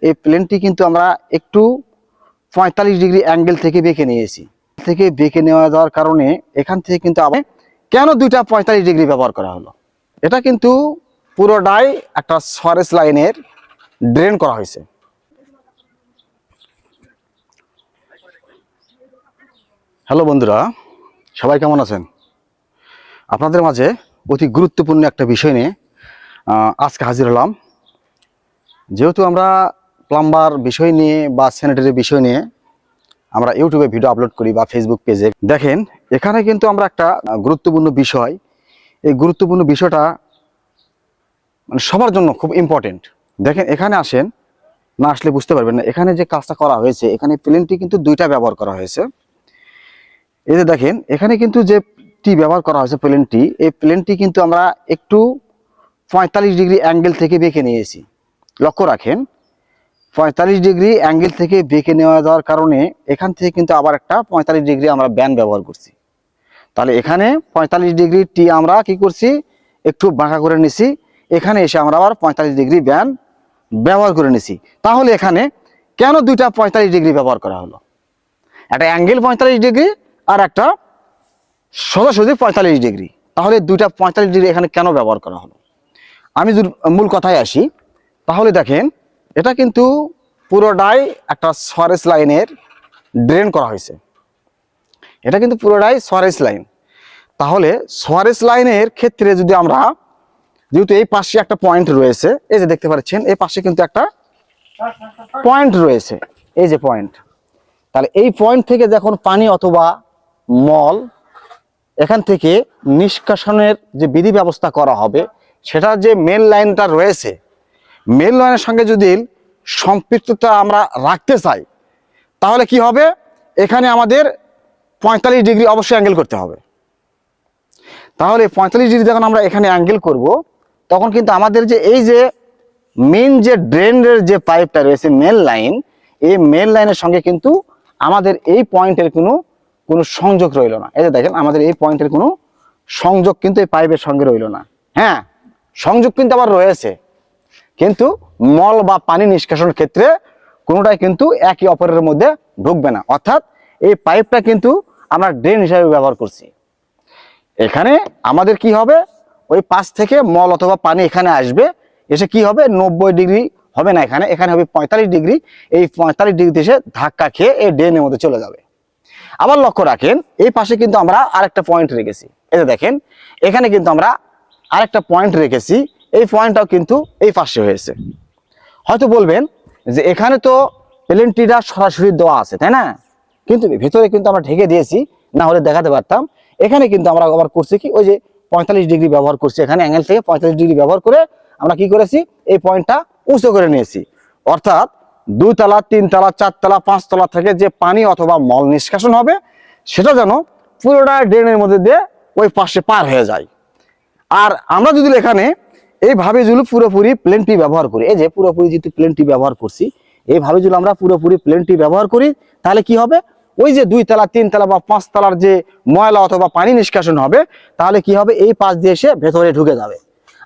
এই প্লেনটি কিন্তু আমরা একটু 45 ডিগ্রি অ্যাঙ্গেল থেকে বেঁকে নিয়েছি। বেঁকে নেওয়া যাওয়ার কারণে এখান থেকে কিন্তু আবার কেন দুইটা 45 ডিগ্রি ব্যবহার করা হলো? এটা কিন্তু পুরোটাই একটা সরেস লাইনের ড্রেন করা হয়েছে। হ্যালো বন্ধুরা, সবাই কেমন আছেন? আপনাদের মাঝে অতি গুরুত্বপূর্ণ একটা বিষয় নিয়ে আজকে হাজির হলাম। যেহেতু আমরা প্লাম্বার বিষয় নিয়ে বা স্যানিটারি বিষয় নিয়ে আমরা ইউটিউবে ভিডিও আপলোড করি বা ফেসবুক পেজে, দেখেন এখানে কিন্তু আমরা একটা গুরুত্বপূর্ণ বিষয়, এই গুরুত্বপূর্ণ বিষয়টা মানে সবার জন্য খুব ইম্পর্টেন্ট। দেখেন এখানে আসেন, না আসলে বুঝতে পারবেন না। এখানে যে কাজটা করা হয়েছে, এখানে প্লেনটি কিন্তু দুইটা ব্যবহার করা হয়েছে। এই যে দেখেন এখানে কিন্তু যে টি ব্যবহার করা হয়েছে প্লেনটি, এই প্লেনটি কিন্তু আমরা একটু 45 ডিগ্রি অ্যাঙ্গেল থেকে বেঁকে নিয়েছি। লক্ষ্য রাখেন, 45 ডিগ্রি অ্যাঙ্গেল থেকে বেঁকে নেওয়া যাওয়ার কারণে এখান থেকে কিন্তু আবার একটা 45 ডিগ্রি আমরা ব্যান ব্যবহার করছি। তাহলে এখানে 45 ডিগ্রি টি আমরা কি করছি, একটু বাঁকা করে নিছি। এখানে এসে আমরা আবার 45 ডিগ্রি ব্যান ব্যবহার করে নিছি। তাহলে এখানে কেন দুইটা 45 ডিগ্রি ব্যবহার করা হলো? একটা অ্যাঙ্গেল 45 ডিগ্রি আর একটা সোজাসুজি 45 ডিগ্রি। তাহলে দুইটা 45 ডিগ্রি এখানে কেন ব্যবহার করা হলো? আমি যদি মূল কথায় আসি, তাহলে দেখেন এটা কিন্তু পুরোটাই একটা সরেস লাইনের ড্রেন করা হয়েছে। এটা কিন্তু পুরোটাই সরেস লাইন। তাহলে সরেস লাইনের ক্ষেত্রে যদি আমরা, যেহেতু এই পাশে একটা পয়েন্ট রয়েছে, এই যে দেখতে পাচ্ছেন এই পাশে কিন্তু একটা পয়েন্ট রয়েছে, এই যে পয়েন্ট। তাহলে এই পয়েন্ট থেকে যখন পানি অথবা মল এখান থেকে নিষ্কাশনের যে বিধি ব্যবস্থা করা হবে, সেটা যে মেন লাইনটা রয়েছে, মেন লাইনের সঙ্গে যদি সম্পৃক্ততা আমরা রাখতে চাই, তাহলে কি হবে, এখানে আমাদের 45 ডিগ্রি অবশ্যই অ্যাঙ্গেল করতে হবে। তাহলে 45 ডিগ্রি যখন আমরা এখানে অ্যাঙ্গেল করব, তখন কিন্তু আমাদের যে এই যে মেন যে ড্রেনের যে পাইপটা রয়েছে মেন লাইন, এই মেন লাইনের সঙ্গে কিন্তু আমাদের এই পয়েন্টের কোনো সংযোগ রইল না। এই যে দেখেন আমাদের এই পয়েন্টের কোনো সংযোগ কিন্তু এই পাইপের সঙ্গে রইল না। হ্যাঁ, সংযোগ কিন্তু আবার রয়েছে, কিন্তু মল বা পানি নিষ্কাশনের ক্ষেত্রে কোনোটাই কিন্তু একে অপরের মধ্যে ঢুকবে না। অর্থাৎ এই পাইপটা কিন্তু আমরা ড্রেন হিসাবে ব্যবহার করছি। এখানে আমাদের কি হবে, ওই পাশ থেকে মল অথবা পানি এখানে আসবে, এসে কি হবে 90 ডিগ্রি হবে না, এখানে হবে 45 ডিগ্রি। এই 45 ডিগ্রিতে এসে ধাক্কা খেয়ে এই ড্রেনের মধ্যে চলে যাবে। আবার লক্ষ্য রাখেন, এই পাশে কিন্তু আমরা আরেকটা পয়েন্ট রেখেছি। এই যে দেখেন এখানে কিন্তু আমরা আরেকটা পয়েন্ট রেখেছি, এই পয়েন্টটাও কিন্তু এই পাশে হয়েছে। হয়তো বলবেন যে এখানে তো প্লেনটিটা সরাসরি দেওয়া আছে, তাই না? কিন্তু ভেতরে কিন্তু আমরা ঢেকে দিয়েছি, না হলে দেখাতে পারতাম। এখানে কিন্তু আমরা আবার করছি কি, ওই যে 45 ডিগ্রি ব্যবহার করছি, এখানে অ্যাঙ্গেল থেকে 45 ডিগ্রি ব্যবহার করে আমরা কি করেছি, এই পয়েন্টটা উঁচু করে নিয়েছি। অর্থাৎ 2 তলা 3 তলা 4 তলা 5 তলা থেকে যে পানি অথবা মল নিষ্কাশন হবে, সেটা যেন পুরোটা ড্রেনের মধ্যে দিয়ে ওই পাশে পার হয়ে যায়। আর আমরা যদি এখানে এইভাবে যদি পুরোপুরি প্লেনটি ব্যবহার করি, এই যে পুরোপুরি যেহেতু প্লেনটি ব্যবহার করছি, এইভাবে যদি আমরা পুরোপুরি প্লেনটি ব্যবহার করি, তাহলে কি হবে, ওই যে 2 তলা 3 তলা বা 5 তলার যে ময়লা অথবা পানি নিষ্কাশন হবে, তাহলে কি হবে, এই পাশ দিয়ে এসে ভেতরে ঢুকে যাবে।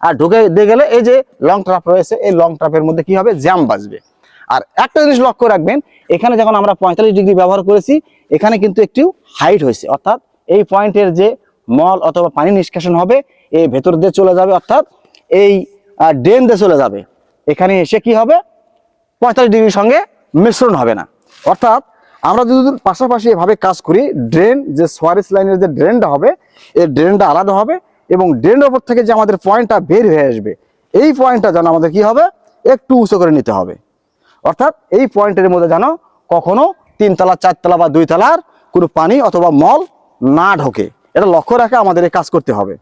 আর ঢুকে দিয়ে গেলে এই যে লং ট্রাপ রয়েছে, এই লং ট্রাপের মধ্যে কি হবে, জ্যাম বাজবে। আর একটা জিনিস লক্ষ্য রাখবেন, এখানে যখন আমরা 45 ডিগ্রি ব্যবহার করেছি, এখানে কিন্তু একটু হাইট হয়েছে। অর্থাৎ এই পয়েন্টের যে মল অথবা পানি নিষ্কাশন হবে, এই ভেতর দিয়ে চলে যাবে, অর্থাৎ এই ড্রেন দিয়ে চলে যাবে। এখানে এসে কি হবে, 45 ডিগ্রির সঙ্গে মিশ্রণ হবে না। অর্থাৎ আমরা যদি পাশাপাশি এভাবে কাজ করি, ড্রেন যে সোয়ারেস লাইনের যে ড্রেনটা হবে, এই ড্রেনটা আলাদা হবে, এবং ড্রেনের ওপর থেকে যে আমাদের পয়েন্টটা বের হয়ে আসবে, এই পয়েন্টটা যেন আমাদের কি হবে, একটু উঁচু করে নিতে হবে। অর্থাৎ এই পয়েন্টের মধ্যে যেন কখনো 3 তলা 4 তলা বা 2 তলার কোনো পানি অথবা মল না ঢোকে, এটা লক্ষ্য রাখে আমাদের এই কাজ করতে হবে।